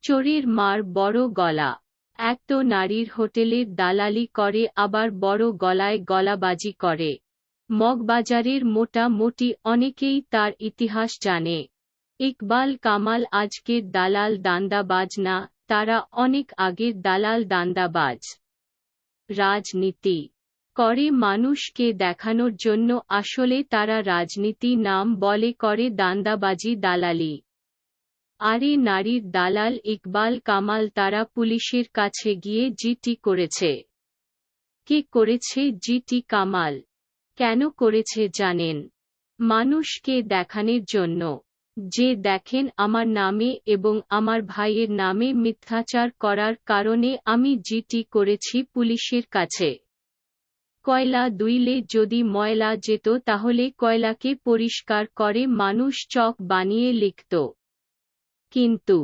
চোরের মার বড় গলা। এক তো নারীর হোটেলের দালালি করে, আবার বড় গলায় গলাবাজি করে। মগবাজারের মোটামুটি অনেকেই তার ইতিহাস জানে। ইকবাল কামাল আজকের দালাল দান্দাবাজ না, তারা অনেক আগের দালাল দান্দাবাজ। রাজনীতি করে মানুষকে দেখানোর জন্য, আসলে তারা রাজনীতি নাম বলে করে দান্দাবাজি দালালি। আরে নারীর দালাল ইকবাল কামাল, তারা পুলিশের কাছে গিয়ে জিডি করেছে। কে করেছে জিডি? কামাল। কেন করেছে জানেন? মানুষকে দেখানোর জন্য, যে দেখেন আমার নামে এবং আমার ভাইয়ের নামে মিথ্যাচার করার কারণে আমি জিডি করেছি পুলিশের কাছে। কয়লা ধুইলে যদি ময়লা যেত, তাহলে কয়লাকে পরিষ্কার করে মানুষ চক বানিয়ে লিখত। কিন্তু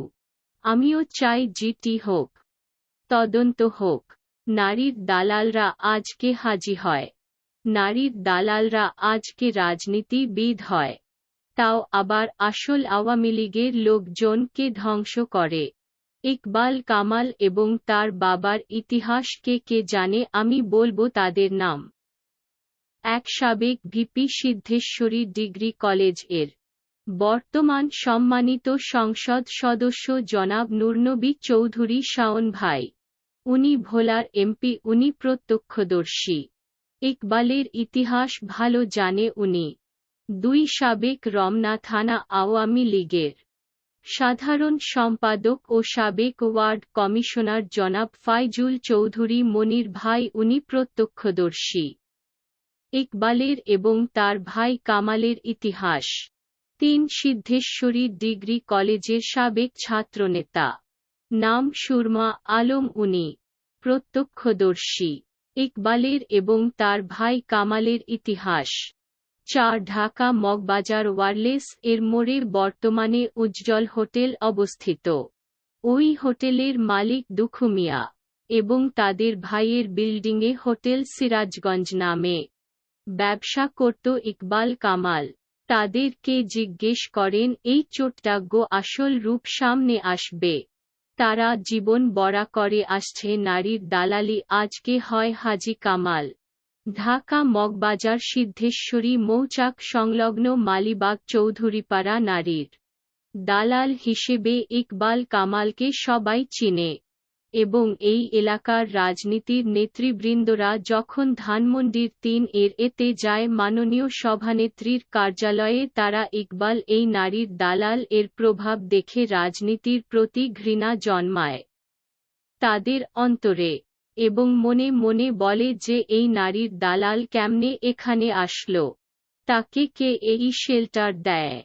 আমিও চাই জিডি হোক, তদন্ত হোক। নারীর দালালরা আজকে হাজি হয়, নারীর দালালরা আজকে রাজনীতিবিদ হয়, তাও আবার আসল আওয়ামী লীগের লোকজনকে ধ্বংস করে। ইকবাল কামাল এবং তার বাবার ইতিহাস কে কে জানে? আমি বলবো তাদের নাম। এক সাবেক ভিপি সিদ্ধেশ্বরী ডিগ্রি কলেজ এর বর্তমান সম্মানিত সংসদ সদস্য জনাব নুরনবী চৌধুরী শাওন ভাই। উনি ভোলার এমপি, উনি প্রত্যক্ষদর্শী। ইকবালের ইতিহাস ভালো জানে উনি। দুই সাবেক রমনা থানা আওয়ামী লীগের সাধারণ সম্পাদক ও সাবেক ওয়ার্ড কমিশনার জনাব ফাইজুল চৌধুরী মনির ভাই, উনি প্রত্যক্ষদর্শী। ইকবালের এবং তার ভাই কামালের ইতিহাস। ৩ সিদ্ধেশ্বরী ডিগ্রি কলেজের সাবেক ছাত্রনেতা, নাম সুরমা আলম, উনি প্রত্যক্ষদর্শী। ইকবালের এবং তার ভাই কামালের ইতিহাস। ৪ ঢাকা মগবাজার ওয়ারলেস এর মোড়ে বর্তমানে উজ্জ্বল হোটেল অবস্থিত। ওই হোটেলের মালিক দুখু মিয়া এবং তাদের ভাইয়ের বিল্ডিংয়ে হোটেল সিরাজগঞ্জ নামে ব্যবসা করত ইকবাল কামাল। তাদেরকে জিজ্ঞেস করেন, এই চোরটা গো আসল রূপ সামনে আসবে। তারা জীবন বড়া করে আসছে নারীর দালালি, আজকে হয় হাজি কামাল। ঢাকা মগবাজার সিদ্ধেশ্বরী মৌচাক সংলগ্ন মালিবাগ চৌধুরীপাড়া নারীর দালাল হিসেবে ইকবাল কামালকে সবাই চিনে এবং এই এলাকার রাজনীতির নেতৃবৃন্দরা যখন ধানমন্ডির ৩ এতে যায় মাননীয় সভানেত্রীর কার্যালয়ে, তারা ইকবাল এই নারীর দালাল এর প্রভাব দেখে রাজনীতির প্রতি ঘৃণা জন্মায় তাদের অন্তরে এবং মনে মনে বলে যে এই নারীর দালাল কেমনে এখানে আসলো, তাকে কে এই শেল্টার দেয়,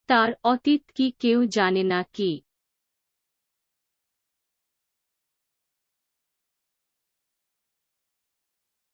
তার অতীত কি কেউ জানে নাকি?